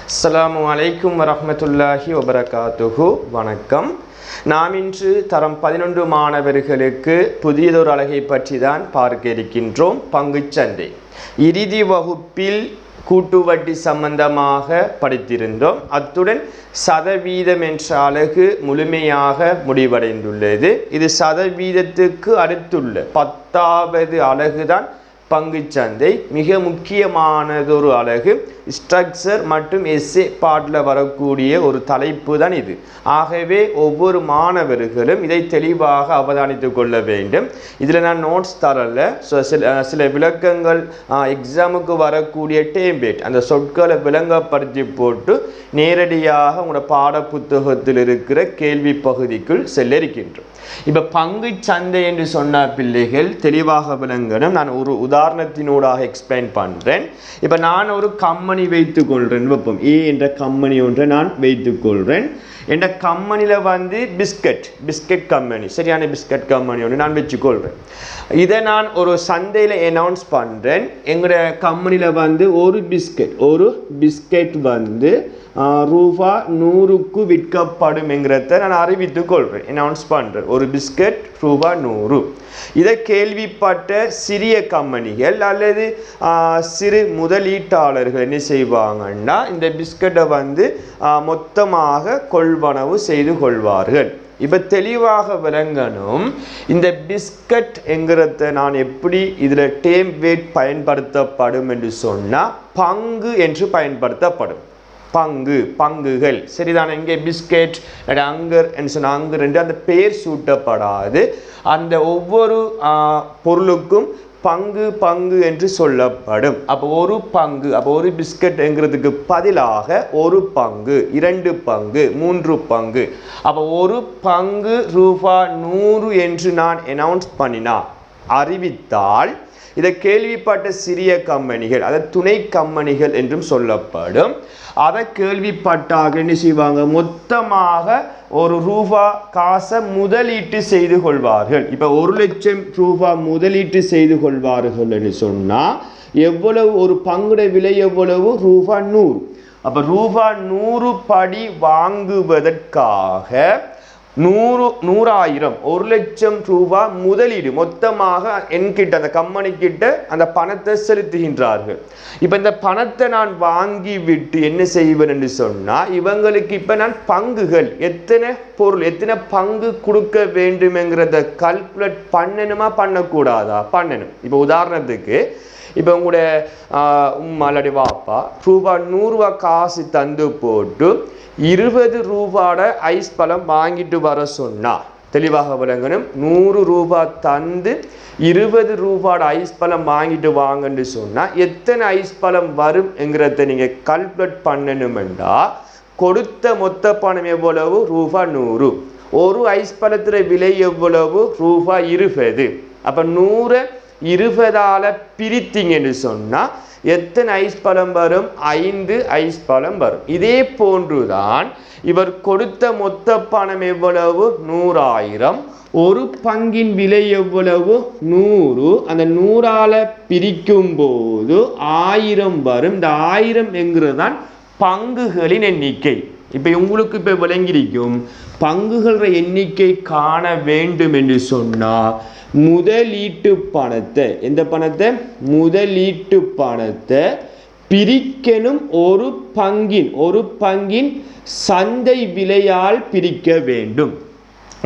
அஸ்ஸலாமு அலைக்கும் வரஹ்மத்துல்லாஹி வபரகாத்துஹு. வணக்கம். நாம் இன்று தரம் 11 மாணவர்களுக்கு புதியதொரு அலகை பற்றி தான் பார்க்க இருக்கின்றோம். பங்குச்சந்தை. இறுதி வகுப்பில் கூட்டு வட்டி சம்பந்தமாக படித்திருந்தோம். அத்துடன் சதவீதம் என்ற அலகு முழுமையாக முடிவடைந்துள்ளது. இது சதவீதத்துக்கு அடுத்துள்ள 10வது அலகுதான் பங்குச்சந்தை. மிக முக்கியமானதொரு அலகு. ஸ்ட்ரக்சர் மற்றும் எஸ்ஏ பாட்டில் வரக்கூடிய ஒரு தலைப்பு தான் இது. ஆகவே ஒவ்வொரு மாணவர்களும் இதை தெளிவாக அவதானித்து கொள்ள வேண்டும். இதில் நான் நோட்ஸ் தரல. ஸோ சில விளக்கங்கள் எக்ஸாமுக்கு வரக்கூடிய டேம்பேட் அந்த சொற்களை விளங்கப்படுத்தி போட்டு நேரடியாக உங்களோட பாட புத்தகத்தில் இருக்கிற கேள்வி பகுதிக்குள் செல்ல இருக்கின்றோம். இப்போ பங்கு சந்தை என்று சொன்ன பிள்ளைகள் தெளிவாக விளங்கணும். நான் ஒரு உதாரணத்தினூடாக எக்ஸ்பிளைன் பண்ணுறேன். இப்போ நான் ஒரு கம்பெனி வைத்துக்கொள்கிறேன். வைப்போம் ஏ என்ற கம்பெனி ஒன்றை நான் வைத்துக்கொள்கிறேன். என்ற கம்பெனியில் பிஸ்கட் கம்பெனி, சரியான பிஸ்கட் கம்பெனி ஒன்று நான் வச்சுக்கொள்கிறேன். இதை நான் ஒரு சந்தையில் அனௌன்ஸ் பண்ணுறேன். எங்களோட கம்பெனியில் ஒரு பிஸ்கட் ரூபா 100க்கு விற்கப்படும் என்கிறத நான் அறிவித்துக் கொள்கிறேன், அனௌன்ஸ் பண்ணுறேன். ஒரு பிஸ்கட் ரூபா 100. இதை கேள்விப்பட்ட சிறிய கம்பெனிகள் அல்லது சிறு முதலீட்டாளர்கள் என்ன செய்வாங்கன்னா இந்த பிஸ்கட்டை மொத்தமாக கொள்வனவு செய்து கொள்வார்கள். இப்போ தெளிவாக விளங்கணும். இந்த பிஸ்கட் என்கிறத நான் எப்படி இதில் டேம் வேட் பயன்படுத்தப்படும் என்று சொன்னால் பங்கு என்று பயன்படுத்தப்படும். பங்குகள், சரிதானே? இங்கே பிஸ்கெட் அங்கர் என்று சொன்ன அங்கு ரெண்டு அந்த பேர் சூட்டப்படாது. அந்த ஒவ்வொரு பொருளுக்கும் பங்கு என்று சொல்லப்படும். அப்போ ஒரு பங்கு, அப்போ ஒரு பிஸ்கட் என்கிறதுக்கு பதிலாக ஒரு பங்கு, 2 பங்கு, 3 பங்கு. அப்போ ஒரு பங்கு ரூபா 100 என்று நான் அனௌன்ஸ் அறிவித்தால் இதை கேள்விப்பட்ட சிறிய கம்பெனிகள், அதாவது துணை கம்பெனிகள் என்றும் சொல்லப்படும். அதை கேள்விப்பட்டாக என்ன செய்வாங்க? மொத்தமாக ஒரு ரூபா காசை முதலீட்டு செய்து கொள்வார்கள். இப்போ 1 லட்சம் ரூபா முதலீட்டு செய்து கொள்வார்கள் என்று சொன்னால் எவ்வளவு? ஒரு பங்குட விலை எவ்வளவு? ரூபா 100. அப்போ ரூபா 100 படி வாங்குவதற்காக 100,000 1 லட்சம் ரூபா முதலீடு மொத்தமாக என்கிட்ட அந்த கம்பெனி கிட்ட அந்த பணத்தை செலுத்துகின்றார்கள். இப்போ இந்த பணத்தை நான் வாங்கி விட்டு என்ன செய்வேன் என்று சொன்னால் இவங்களுக்கு இப்போ நான் பங்குகள் எத்தனை பொருள் எத்தனை பங்கு கொடுக்க வேண்டும்ங்கிறத கால்குலேட் பண்ணணுமா பண்ணக்கூடாதா? பண்ணணும். இப்போ உதாரணத்துக்கு இப்போ உங்களுடைய உம்மாலடி வாப்பா ரூபா 100 காசு தந்து போட்டு 20 ரூபாட ஐஸ் பழம் வாங்கிட்டு வர சொன்னால் தெளிவாக விளங்கணும். 100 ரூபா தந்து 20 ரூபாட ஐஸ் பழம் வாங்கிட்டு வாங்கன்னு சொன்னால் எத்தனை ஐஸ் பழம் வரும் என்கிறத நீங்கள் கால்குலேட் பண்ணணுமெண்டா கொடுத்த மொத்த பணம் எவ்வளவு? ரூபா 100. ஒரு ஐஸ் பழத்துல விலை எவ்வளவு? ரூபா 20. அப்போ 100 20ஆல் பிரித்தீங்கன்னு சொன்னால் எத்தனை ஐஸ் பழம் வரும்? 5 ஐஸ் பழம் வரும். இதே போன்றுதான் இவர் கொடுத்த மொத்த பணம் எவ்வளவு? 100,000. ஒரு பங்கின் விலை எவ்வளவு? 100. அந்த 100ஆல் பிரிக்கும் போது 1000 வரும். இந்த 1000 என்கிறது தான் பங்குகளின் எண்ணிக்கை. இப்போ உங்களுக்கு இப்போ விளங்கியிருக்கும். பங்குகள எண்ணிக்கை காண வேண்டும் என்று சொன்னால் முதலீட்டு பணத்தை, எந்த பணத்தை? முதலீட்டு பணத்தை பிரிக்கணும். ஒரு பங்கின் சந்தை விலையால் பிரிக்க வேண்டும்.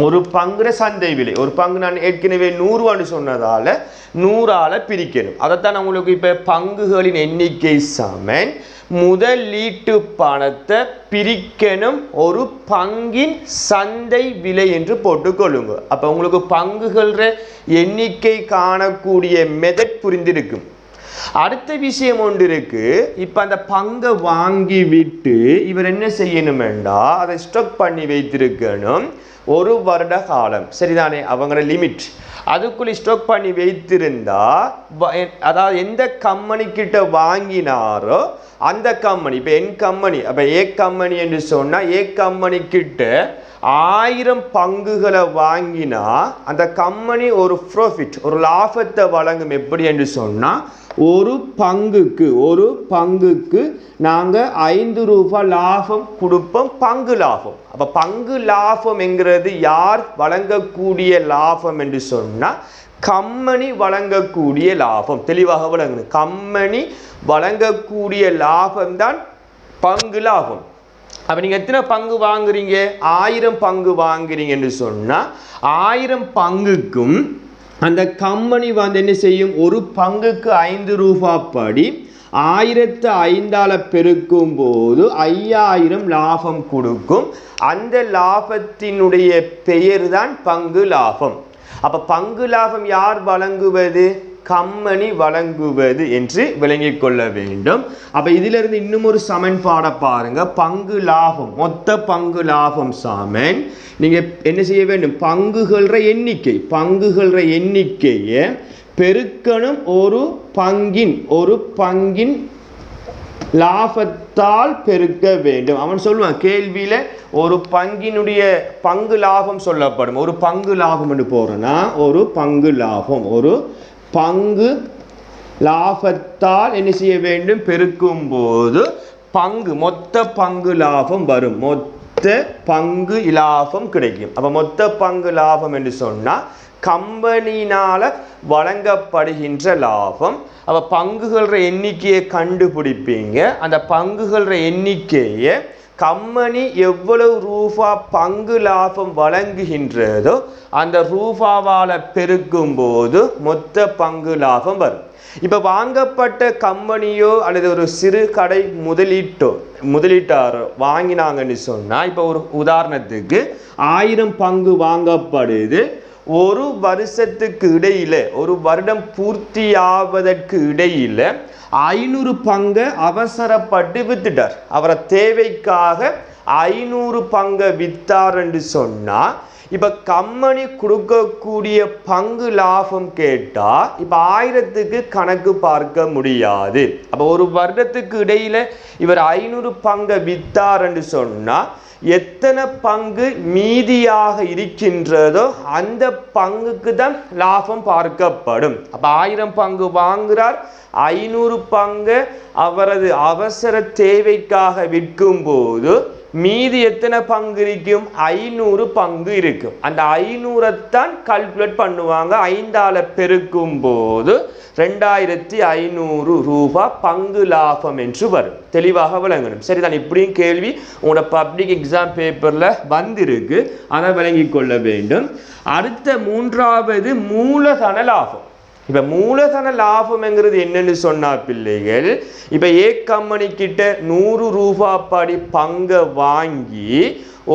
ஒரு பங்குற சந்தை விலை, ஒரு பங்கு நான் ஏற்கனவே 100 சொன்னதால 100ஆல் பிரிக்கணும். அதைத்தான் உங்களுக்கு இப்போ பங்குகளின் எண்ணிக்கை சமன் முதலீட்டு பணத்தை பிரிக்கணும் ஒரு பங்கின் சந்தை விலை என்று போட்டுக்கொள்ளுங்க. அப்போ உங்களுக்கு பங்குகள எண்ணிக்கை காணக்கூடிய மெத்தட் புரிந்திருக்கும். அடுத்த விஷயம் ஒன்று இருக்கு. இப்போ அந்த பங்கை வாங்கி விட்டு இவர் என்ன செய்யணுமெண்டா அதை ஸ்டாக் பண்ணி வைத்திருக்கணும் 1 வருட காலம், சரிதானே? அவங்களோட லிமிட் அதுக்குள்ளே ஸ்டாக் பண்ணி வைத்திருந்தா, அதாவது எந்த கம்பெனி கிட்ட வாங்கினாரோ அந்த கம்பெனி, இப்போ என் கம்பெனி, அப்போ ஏ கம்பெனி என்று சொன்னால் ஏ கம்பெனி கிட்ட 1000 பங்குகளை வாங்கினா அந்த கம்பெனி ஒரு ப்ராஃபிட், ஒரு லாபத்தை வழங்கும். எப்படி என்று சொன்னால் ஒரு பங்குக்கு நாங்கள் 5 ரூபாய் லாபம் கொடுப்போம், பங்கு லாபம். அப்போ பங்கு லாபம் என்கிறது யார் வழங்கக்கூடிய லாபம் என்று சொன்னால் கம்பெனி வழங்கக்கூடிய லாபம். தெளிவாக வழங்கணும். கம்பெனி வழங்கக்கூடிய லாபம் தான் பங்கு லாபம். அப்போ நீங்கள் எத்தனை பங்கு வாங்குறீங்க? 1000 பங்கு வாங்குறீங்கன்னு சொன்னால் 1000 பங்குக்கும் அந்த கம்பெனி என்ன செய்யும்? ஒரு பங்குக்கு 5 ரூபாய் படி 1005ஆல் பெருக்கும் போது 5000 லாபம் கொடுக்கும். அந்த லாபத்தினுடைய பெயர் தான் பங்கு லாபம். அப்போ பங்கு லாபம் யார் வழங்குவது? கம்பெனி வழங்குவது என்று விளங்கிக் கொள்ள வேண்டும். அப்போ இதிலிருந்து இன்னும் ஒரு சமன்பாடை பாருங்க. பங்கு லாபம், மொத்த பங்கு லாபம் சமன் நீங்கள் என்ன செய்ய வேண்டும்? பங்குகள எண்ணிக்கையை பெருக்கணும் ஒரு பங்கின் லாபத்தால் பெருக்க வேண்டும். அவன் சொல்லுவான் கேள்வியில ஒரு பங்கினுடைய பங்கு லாபம் சொல்லப்படும். ஒரு பங்கு லாபம் என்று போறோம்னா ஒரு பங்கு லாபத்தால் என்ன செய்ய வேண்டும்? பெருக்கும் போது மொத்த பங்கு லாபம் வரும். மொத்த பங்கு லாபம் கிடைக்கும். அப்ப மொத்த பங்கு லாபம் என்று சொன்னா கம்பெனியினால வழங்கப்படுகின்ற லாபம். அப்ப பங்குகள எண்ணிக்கையை கண்டுபிடிப்பீங்க. அந்த பங்குகள எண்ணிக்கையை கம்பெனி எவ்வளவு ரூபா பங்கு லாபம் வழங்குகின்றதோ அந்த ரூபாவால் பெருக்கும் போது மொத்த பங்கு லாபம் வரும். இப்போ வாங்கப்பட்ட கம்பெனியோ அல்லது ஒரு சிறு கடை முதலீட்டாரோ வாங்கினாங்கன்னு சொன்னால், இப்போ ஒரு உதாரணத்துக்கு 1000 பங்கு வாங்கப்படுது. ஒரு வருஷத்துக்கு இடையில, ஒரு வருடம் பூர்த்தியாவதற்கு இடையில 500 பங்கை அவசரப்பட்டு வித்துட்டார். அவரை தேவைக்காக 500 பங்கை வித்தார் என்று சொன்னா, இப்ப கம்பெனி கொடுக்கக்கூடிய பங்கு லாபம் கேட்டா இப்ப 1000க்கு கணக்கு பார்க்க முடியாது. அப்ப ஒரு வருடத்துக்கு இடையில இவர் 500 பங்கை வித்தார் என்று சொன்னா எத்தனை பங்கு மீதியாக இருக்கின்றதோ அந்த பங்குக்கு தான் லாபம் பார்க்கப்படும். அப்ப 1000 பங்கு வாங்குறார், 500 பங்கு அவரது அவசர தேவைக்காக விற்கும் போது மீதி எத்தனை பங்கு இருக்கும்? 500 பங்கு இருக்கும். அந்த 500-த்தான் கால்குலேட் பண்ணுவாங்க. 5ஆல் பெருக்கும் போது 2500 ரூபாய் பங்கு லாபம் என்று வரும். தெளிவாக விளங்கணும். சரிதான். இப்படியும் கேள்வி உங்களோட பப்ளிக் எக்ஸாம் பேப்பர்ல வந்திருக்கு. அதை விளங்கிக் கொள்ள வேண்டும். அடுத்த 3வது மூலதன லாபம். இப்ப மூலதன லாபம்ங்கிறது என்னன்னு சொன்னா பிள்ளைகள், இப்ப கம்பெனி கிட்ட 100 ரூபாய் படி பங்கை வாங்கி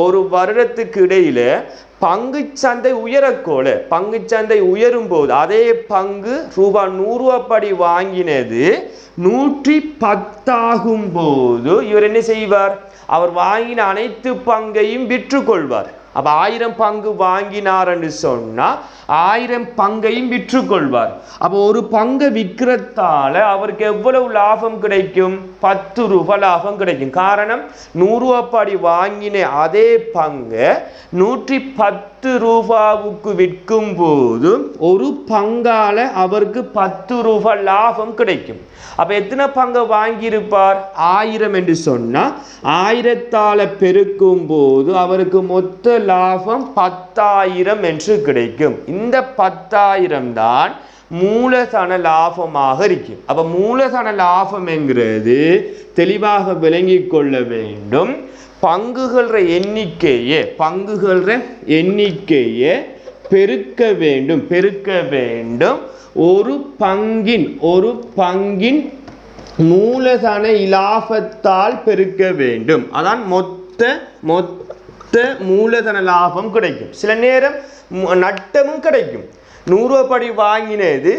ஒரு வருடத்துக்கு இடையில பங்கு சந்தை உயரக்கோல, பங்கு சந்தை உயரும் போது அதே பங்கு ரூபாய் 100 படி வாங்கினது 110 ஆகும் போது இவர் என்ன செய்வார்? அவர் வாங்கின அனைத்து பங்கையும் விற்று கொள்வார். அப்ப 1000 பங்கு வாங்கினார் என்று சொன்னா 1000 பங்கையும் விற்று கொள்வார். அப்போ ஒரு பங்கை விற்கிறதால அவருக்கு எவ்வளவு லாபம் கிடைக்கும்? 10 ரூபாய் லாபம் கிடைக்கும். காரணம் 100 ரூபாய் படி வாங்கின அதே பங்கை 110 ரூபாவுக்கு விற்கும் போது ஒரு பங்கால அவருக்கு 10 ரூபாய் லாபம் கிடைக்கும். அப்ப எத்தனை பங்கு வாங்கியிருப்பார்? 1000 என்று சொன்னா 1000ஆல் பெருக்கும் போது அவருக்கு மொத்த லாபம் 10000 என்று கிடைக்கும். இந்த 10000 தான் மூலதன லாபமாக இருக்கும். அப்ப மூலதன லாபம் என்கிறது தெளிவாக விளங்கிக் கொள்ள வேண்டும். பங்குகள எண்ணிக்கையை பெருக்க வேண்டும். ஒரு பங்கின் மூலதன இலாபத்தால் பெருக்க வேண்டும். அதான் மொத்த மூலதன லாபம் கிடைக்கும். சில நேரம் நட்டமும் கிடைக்கும். 100 படி வாங்கினது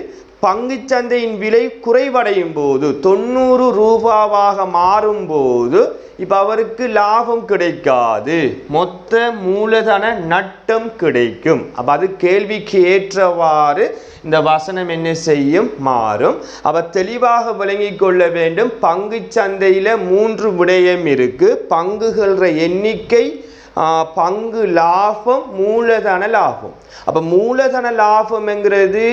பங்கு சந்தையின் விலை குறைவடையும் போது 90 ரூபாவாக மாறும் போது இப்ப அவருக்கு லாபம் கிடைக்காது, மொத்த மூலதன நட்டம் கிடைக்கும். அப்ப அது கேள்விக்கு ஏற்றவாறு இந்த வசனம் என்ன செய்யும்? மாறும். அப்ப தெளிவாக விளங்கிக் கொள்ள வேண்டும். பங்கு சந்தையில 3 விடயம் இருக்கு. பங்குகள எண்ணிக்கை, பங்கு லாபம், மூலதன லாபம். அப்ப மூலதன லாபம் என்கிறது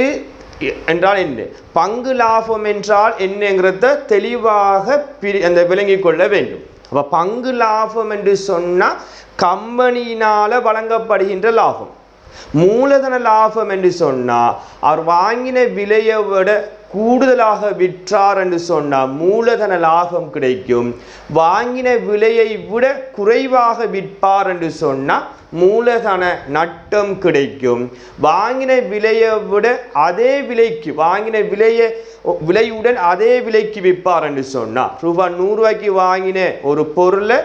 என்றால் என்ன, பங்கு லாபம் என்றால் என்னங்கிறத தெளிவாக அந்த விளங்கிக் கொள்ள வேண்டும். அப்போ பங்கு லாபம் என்று சொன்னால் கம்பெனியினால் வழங்கப்படுகின்ற லாபம். மூலதன லாபம் என்று சொன்னால் அவர் வாங்கின விலையை விட கூடுதலாக விற்றார் என்று சொன்னால் மூலதன லாபம் கிடைக்கும். வாங்கின விலையை விட குறைவாக விற்பார் என்று சொன்னால் மூலதன நட்டம் கிடைக்கும். வாங்கின விலையை விட அதே விலைக்கு வாங்கின விலையுடன் அதே விலைக்கு விற்பார் என்று சொன்னால் ரூபாய் 100 வாங்கின ஒரு பொருளை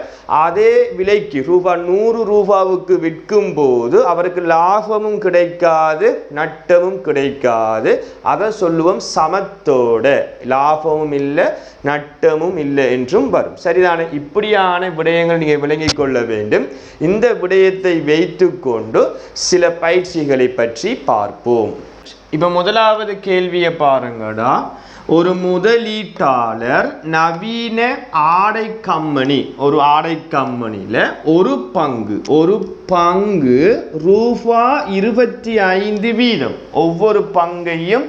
அதே விலைக்கு ரூபாய் 100 விற்கும் போது அவருக்கு லாபமும் கிடைக்காது நட்டமும் கிடைக்காது. அதை சொல்லுவோம் சமத்தோட லாபமும் இல்லை நட்டமும் இல்லை என்றும் வரும். சரிதானே? இப்படியான விடயங்கள் நீங்கள் விளங்கிக் கொள்ள வேண்டும். இந்த விடயத்தை வைத்து கொண்டு சில பயிற்சிகளை பற்றி பார்ப்போம். இப்போ முதலாவது கேள்வியை பாருங்கடா. ஒரு முதலீட்டாளர் நவீன ஆடை கம்பெனி, ஒரு ஆடை கம்பெனியில் ஒரு பங்கு ரூபாய் 25 வீதம், ஒவ்வொரு பங்கையும்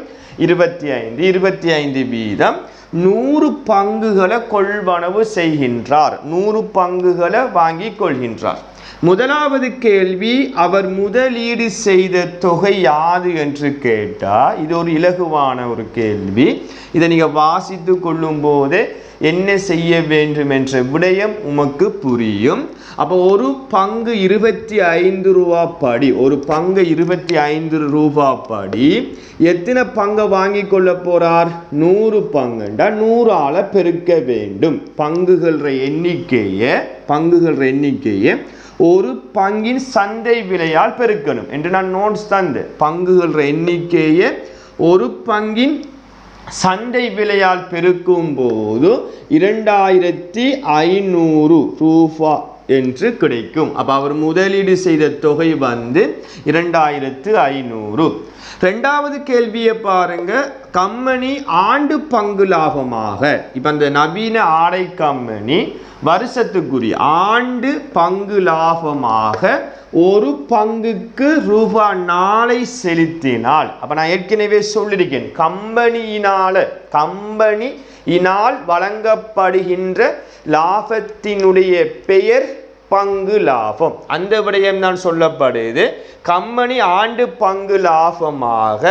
25 வீதம் 100 பங்குகளை கொள்வனவு செய்கின்றார். 100 பங்குகளை வாங்கி கொள்கின்றார். முதலாவது கேள்வி, அவர் முதலீடு செய்த தொகை யாது என்று கேட்டால் இது ஒரு இலகுவான ஒரு கேள்வி. இதை நீங்கள் வாசித்து கொள்ளும் போதே என்ன செய்ய வேண்டும் என்ற விடயம் உமக்கு புரியும். அப்போ ஒரு பங்கு 25 ரூபா படி, ஒரு பங்கு 25 ரூபா படி எத்தனை பங்கை வாங்கி கொள்ள போறார்? 100 பங்குண்டா 100 ஆல பெருக்க வேண்டும். பங்குகள எண்ணிக்கையை ஒரு பங்கின் சந்தை விலையால் பெருக்கணும் என்று நான் நோட்ஸ் தந்து. பங்குகள எண்ணிக்கையை ஒரு பங்கின் சந்தை விலையால் பெருக்கும் போது 2500 ரூபாய் என்று கிடைக்கும். அப்போ அவர் முதலீடு செய்த தொகை 2500. ரெண்டாவது கேள்வியை பாருங்க. கம்பெனி ஆண்டு பங்கு லாபமாக, இப்போ அந்த நவீன ஆடை கம்பெனி வருஷத்துக்குரிய ஆண்டு பங்கு லாபமாக ஒரு பங்குக்கு ரூபாய் 4 செலுத்தினால், அப்போ நான் ஏற்கனவே சொல்லியிருக்கேன், கம்பெனியினால் வழங்கப்படுகின்ற லாபத்தினுடைய பெயர் பங்கு லாபம். அந்த விடயம் தான் சொல்லப்படுது. கம்பெனி ஆண்டு பங்கு லாபமாக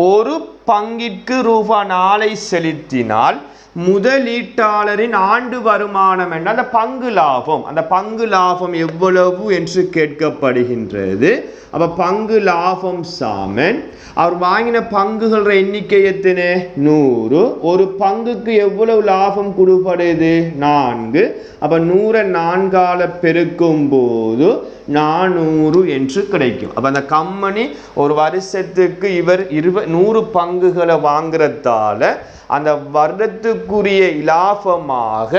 ஒரு பங்கிற்கு ரூபாய் 4 செலுத்தினால் முதலீட்டாளரின் ஆண்டு வருமானம் என்ன? அந்த பங்கு லாபம். அந்த பங்கு லாபம் எவ்வளவு என்று கேட்கப்படுகின்றது. அப்போ பங்கு லாபம் சாமன் அவர் வாங்கின பங்குகள எண்ணிக்கை எத்தனை? 100. ஒரு பங்குக்கு எவ்வளவு லாபம் கொடுப்படுது? 4. அப்போ 100 4ஆல பெருக்கும் போது 400 என்று கிடைக்கும். அப்போ அந்த கம்பெனி ஒரு வருஷத்துக்கு இவர் 100 பங்குகளை வாங்குறதால அந்த வருடத்துக்குரிய இலாபமாக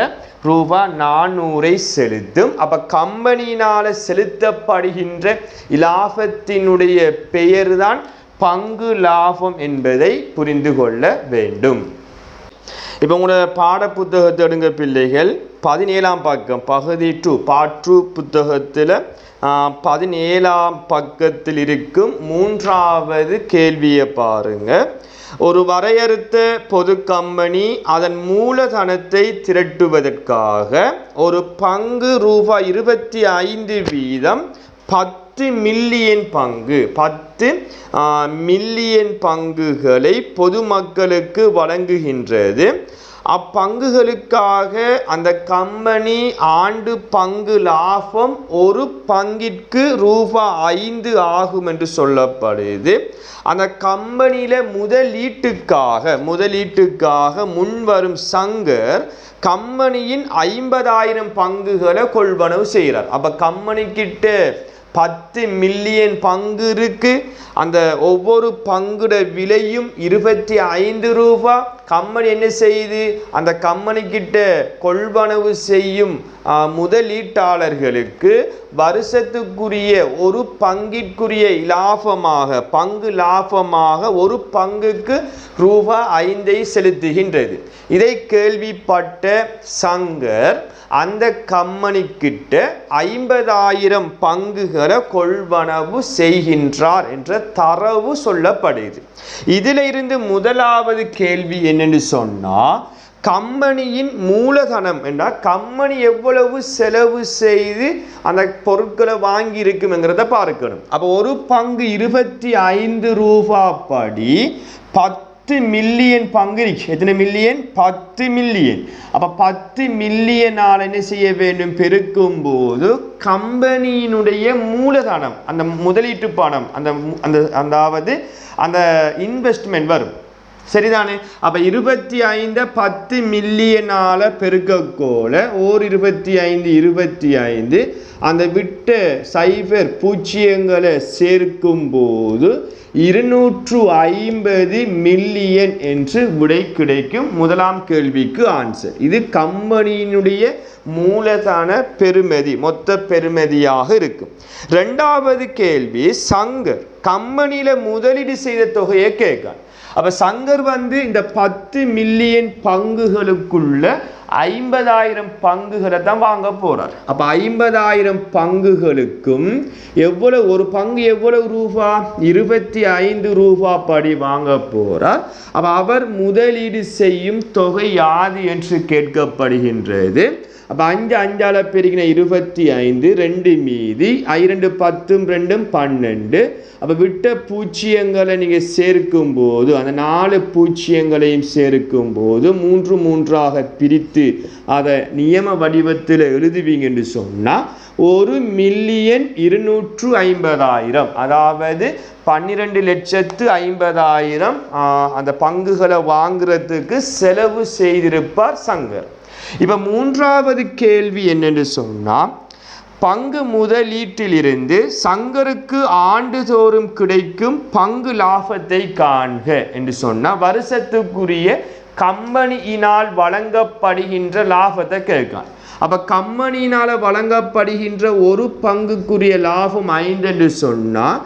ரூபாய் 400 செலுத்தும். அப்போ கம்பெனியினால் செலுத்தப்படுகின்ற இலாபத்தினுடைய பெயர் தான் பங்கு லாபம் என்பதை புரிந்து கொள்ள வேண்டும். இப்போ உங்களோட பாட புத்தகத்தை எடுங்க பிள்ளைகள். 17ஆம் பக்கம் பகுதி 2 பார்ட் 2 புத்தகத்தில் 17ஆம் பக்கத்தில் இருக்கும் 3வது கேள்வியை பாருங்க. ஒரு வரையறுத்த பொது கம்பெனி அதன் மூலதனத்தை திரட்டுவதற்காக ஒரு பங்கு ரூபாய் 25 வீதம் 10 மில்லியன் பங்குகளை பொதுமக்களுக்கு வழங்குகின்றது. அப்பங்குகளுக்காக அந்த கம்பெனி ஆண்டு பங்கு லாபம் ஒரு பங்கிற்கு ரூபாய் 5 ஆகும் என்று சொல்லப்படுது. அந்த கம்பெனியில் முதலீட்டுக்காக முன்வரும் சங்கர் கம்பெனியின் 50,000 பங்குகளை கொள்வனவு செய்கிறார். அப்போ கம்பெனிக்கிட்ட 10 மில்லியன் பங்கு இருக்கு. அந்த ஒவ்வொரு பங்குட விலையும் 25 ரூபாய். கம்பெனி என்ன செய்யுது? அந்த கம்பெனி கிட்ட கொள்வனவு செய்யும் முதலீட்டாளர்களுக்கு வருஷத்துக்குரிய ஒரு பங்கிற்குரிய பங்கு லாபமாக ஒரு பங்குக்கு ரூபாய் 5 செலுத்துகின்றது. இதை கேள்விப்பட்ட சங்கர் அந்த கம்பெனிக்கிட்ட 50,000 பங்குகளை கொள்வனவு செய்கின்றார் என்ற தரவு சொல்லப்படுது. இதில் இருந்து முதலாவது கேள்வி என்னன்னு சொன்னா, கம்பெனியின் மூலதனம் என்றால் கம்பெனி எவ்வளவு செலவு செய்து அந்த பொருட்களை வாங்கி இருக்குங்கிறத பார்க்கணும். அப்போ ஒரு பங்கு 25 ரூபாய் படி 10 மில்லியன் பங்கு இருக்கு. எத்தனை மில்லியன்? 10 மில்லியன். அப்போ 10 மில்லியனால் என்ன செய்ய வேண்டும்? பெருக்கும் போது கம்பெனியினுடைய மூலதனம், அந்த முதலீட்டு பணம், அதாவது அந்த இன்வெஸ்ட்மெண்ட் வரும். சரிதானே? அப்போ 25 10 மில்லியனால பெருக்கக்கோல ஓர் 25 அந்த விட்ட சைபர் பூஜ்ஜியங்களை சேர்க்கும் போது 250 மில்லியன் என்று விடை கிடைக்கும். முதலாம் கேள்விக்கு ஆன்சர். இது கம்பெனியினுடைய மூலதன பெறுமதி, மொத்த பெறுமதியாக இருக்கும். இரண்டாவது கேள்வி, சங்கர் கம்பெனியில முதலீடு செய்த தொகையை கேட்கான். அப்ப சங்கர் இந்த 10 மில்லியன் பங்குகளுக்குள்ள 50,000 பங்குகளை தான் வாங்க போறார். அப்ப 50,000 பங்குகளுக்கும் எவ்வளவு, ஒரு பங்கு எவ்வளவு ரூபா? 25 ரூபாய் படி வாங்க போறார். அப்ப அவர் முதலீடு செய்யும் தொகை யாது என்று கேட்கப்படுகின்றது. அப்போ 5 5ஆல் பெருகின 25, 2 மீதி 2 10 2 12. அப்போ விட்ட பூஜ்ஜியங்களை நீங்கள் சேர்க்கும் போது, அந்த 4 பூஜ்ஜியங்களையும் சேர்க்கும் போது 3 3ஆக பிரித்து அதை நியம வடிவத்தில் எழுதுவீங்கன்னு சொன்னால் 1,250,000, அதாவது 12,50,000 அந்த பங்குகளை வாங்குறதுக்கு செலவு செய்திருப்பார் சங்கர். இப்போ மூன்றாவது கேள்வி என்னென்னு சொன்னால், பங்கு முதலீட்டிலிருந்து சங்கருக்கு ஆண்டுதோறும் கிடைக்கும் பங்கு லாபத்தை காண்க என்று சொன்னால் வருஷத்துக்குரிய கம்பெனியினால் வழங்கப்படுகின்ற லாபத்தை கேட்கான். அப்போ கம்பெனியினால் வழங்கப்படுகின்ற ஒரு பங்குக்குரிய லாபம் 5 என்று சொன்னால்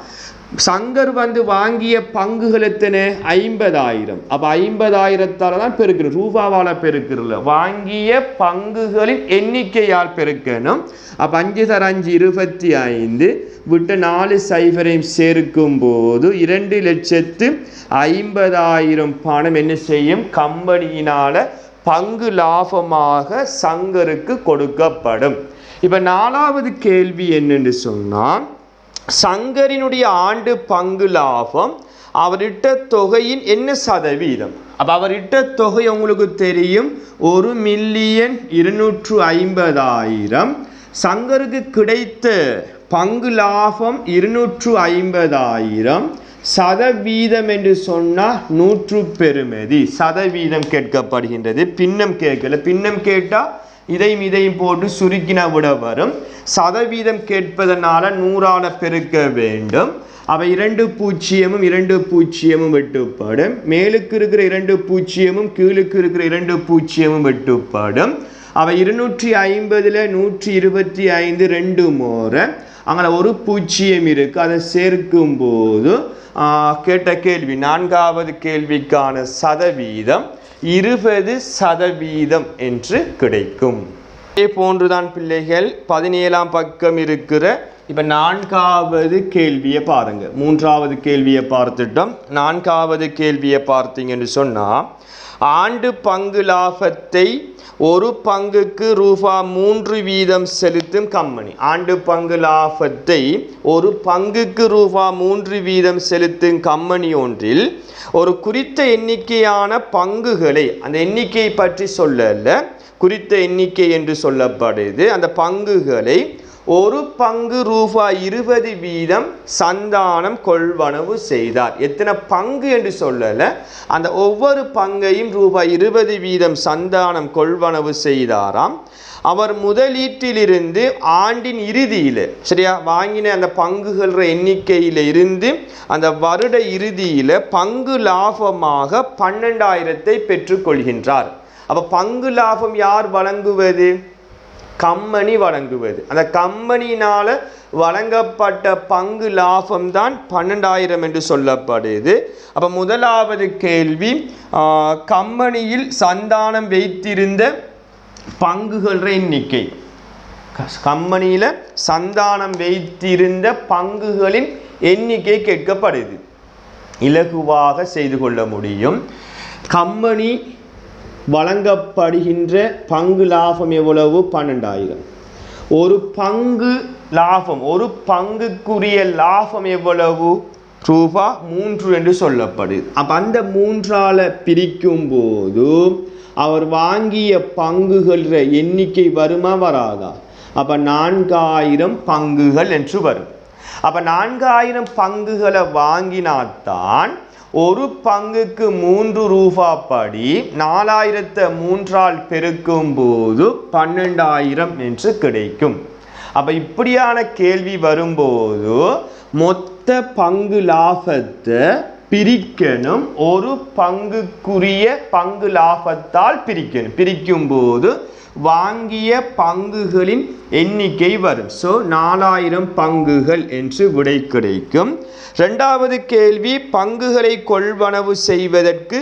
சங்கர் வாங்கிய பங்குகள் எத்தனை? 50,000. அப்போ 50,000தால தான் பெருக்கணும், ரூபாவால் பெருக்கிறல, வாங்கிய பங்குகளின் எண்ணிக்கையால் பெருக்கணும். அப்போ 5 × 5 25, விட்ட 4 சைபரையும் சேர்க்கும் போது 2,50,000 பணம் என்ன செய்யும்? கம்பெனியினால பங்கு லாபமாக சங்கருக்கு கொடுக்கப்படும். இப்போ நாலாவது கேள்வி என்னன்னு சொன்னால், சங்கரினுடைய ஆண்டு பங்கு லாபம் அவரிட்ட தொகையின் என்ன சதவீதம்? அப்போ அவரிட்ட தொகை உங்களுக்கு தெரியும், 1,250,000. சங்கருக்கு கிடைத்த பங்கு லாபம் 250,000. சதவீதம் என்று சொன்னால் 100 பெறுமதி. சதவீதம் கேட்கப்படுகின்றது, பின்னம் கேட்கல. பின்னம் கேட்டால் இதையும் போட்டு சுருக்கினா விட வரும். சதவீதம் கேட்பதனால 100ஆல் பெருக்க வேண்டும். அவை 2 பூஜ்ஜியமும் 2 பூஜ்ஜியமும் வெட்டுப்படும். மேலுக்கு இருக்கிற 2 பூஜ்ஜியமும் கீழுக்கு இருக்கிற 2 பூஜ்ஜியமும் வெட்டுப்படும். அவை 250ல் 125 2 முறை அங்கே ஒரு பூஜ்ஜியம் இருக்கு, அதை சேர்க்கும் போது கேட்ட கேள்வி, நான்காவது கேள்விக்கான சதவீதம் 20% என்று கிடைக்கும். இதே போன்றுதான் பிள்ளைகள் 17ஆம் பக்கம் இருக்கிற இப்போ நான்காவது கேள்வியை பாருங்க. மூன்றாவது கேள்வியை பார்த்துட்டோம். நான்காவது கேள்வியை பார்த்தீங்கன்னு சொன்னால், ஆண்டு பங்கு லாபத்தை ஒரு பங்குக்கு ₹3 செலுத்தும் கம்பெனி. ஆண்டு பங்கு லாபத்தை ஒரு பங்குக்கு ₹3 செலுத்தும் கம்பெனி ஒன்றில் ஒரு குறித்த எண்ணிக்கையான பங்குகளை, அந்த எண்ணிக்கையை பற்றி சொல்லல, குறித்த எண்ணிக்கை என்று சொல்லப்படுது, அந்த பங்குகளை ஒரு பங்கு ₹20 சந்தானம் கொள்வனவு செய்தார். எத்தனை பங்கு என்று சொல்லல, அந்த ஒவ்வொரு பங்கையும் ₹20 சந்தானம் கொள்வனவு செய்தாராம். அவர் முதலீட்டிலிருந்து ஆண்டின் இறுதியில், சரியா, வாங்கின அந்த பங்குகள் எண்ணிக்கையில் இருந்து அந்த வருட இறுதியில் பங்கு லாபமாக 12,000 பெற்றுக்கொள்கின்றார். அப்போ பங்கு லாபம் யார் வழங்குவது? கம்பெனி வழங்குவது. அந்த கம்பெனியினால் வழங்கப்பட்ட பங்கு லாபம் தான் 12,000 என்று சொல்லப்படுது. அப்போ முதலாவது கேள்வி, கம்பெனியில் சந்தானம் வைத்திருந்த பங்குகள் எண்ணிக்கை, கம்பெனியில் சந்தானம் வைத்திருந்த பங்குகளின் எண்ணிக்கை கேட்கப்படுது. இலகுவாக செய்து கொள்ள முடியும். கம்பெனி வழங்கப்படுகின்ற பங்கு லாபம் எவ்வளவு? 12,000. ஒரு பங்கு லாபம், ஒரு பங்குக்குரிய லாபம் எவ்வளவு? ரூபாய் 3 என்று சொல்லப்படுது. அப்போ அந்த 3ஆல் பிரிக்கும் போது அவர் வாங்கிய பங்குகள் எண்ணிக்கை வருமா வராதா? அப்போ 4000 பங்குகள் என்று வரும். அப்போ 4000 பங்குகளை வாங்கினாத்தான் ஒரு பங்குக்கு 3 ரூபாய் படி 4000 3ஆல் பெருக்கும் போது 12,000 என்று கிடைக்கும். அப்போ இப்படியான கேள்வி வரும்போது மொத்த பங்கு லாபத்தை பிரிக்கணும், ஒரு பங்குக்குரிய பங்கு லாபத்தால் பிரிக்கணும். பிரிக்கும் போது வாங்கிய பங்குகளின் எண்ணிக்கை வரும். ஸோ 4000 பங்குகள் என்று விடை கிடைக்கும். ரெண்டாவது கேள்வி, பங்குகளை கொள்வனவு செய்வதற்கு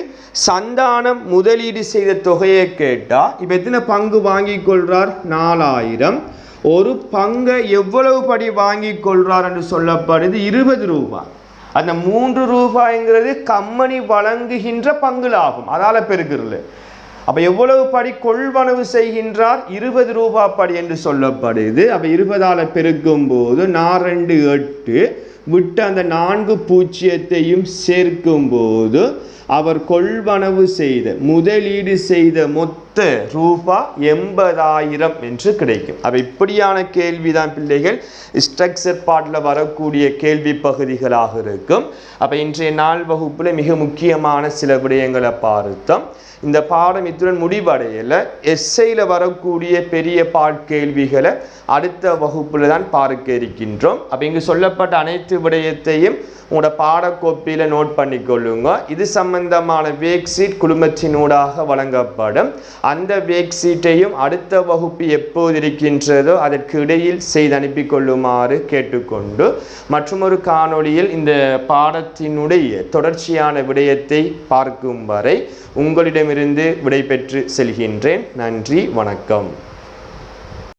சந்தானம் முதலீடு செய்த தொகையை கேட்டால், இப்போ எத்தனை பங்கு வாங்கி கொள்றார்? 4000. ஒரு பங்கை எவ்வளவு படி வாங்கி கொள்றார் என்று சொல்லப்படுது? 20 ரூபாய். அந்த 3 ரூபாய்ங்கிறது கம்பெனி வழங்குகின்ற பங்கு லாபம், அதால் பெருக்கிறது. அப்போ எவ்வளவு படி கொள்வனவு செய்கின்றார்? 20 ரூபாய் படி என்று சொல்லப்படுது. அப்போ 20ஆல் பெருக்கும் போது 4 8 விட்டு அந்த 4 பூஜ்ஜியத்தையும் சேர்க்கும் போது அவர் கொள்வனவு செய்த முதலீடு செய்த மொத்த ரூபாய் 80,000 என்று கிடைக்கும். அப்போ இப்படியான கேள்விதான் பிள்ளைகள் ஸ்ட்ரக்சர் பார்ட்டில் வரக்கூடிய கேள்வி பகுதிகளாக இருக்கும். அப்போ இன்றைய நாள் வகுப்பில் மிக முக்கியமான சில விடயங்களை பார்த்தோம். இந்த பாடம் இத்துடன் முடிவடையலை. எஸ்ஐயில் வரக்கூடிய பெரிய கேள்விகளை அடுத்த வகுப்பில் தான் பார்க்க இருக்கின்றோம். அப்போ இங்கு சொல்லப்பட்ட அனைத்து விடயத்தையும் உங்களோட பாடக்கோப்பியில் நோட் பண்ணிக்கொள்ளுங்க. இது சம்பந்தமான வேக் சீட் குழுமத்தினூடாக வழங்கப்படும். அந்த வேக் சீட்டையும் அடுத்த வகுப்பு எப்போது இருக்கின்றதோ அதற்கு இடையில் செய்து அனுப்பி கொள்ளுமாறு கேட்டுக்கொண்டு, மற்றொரு காணொளியில் இந்த பாடத்தினுடைய தொடர்ச்சியான விடயத்தை பார்க்கும் வரை உங்களிடமிருந்து விடைபெற்று செல்கின்றேன். நன்றி, வணக்கம்.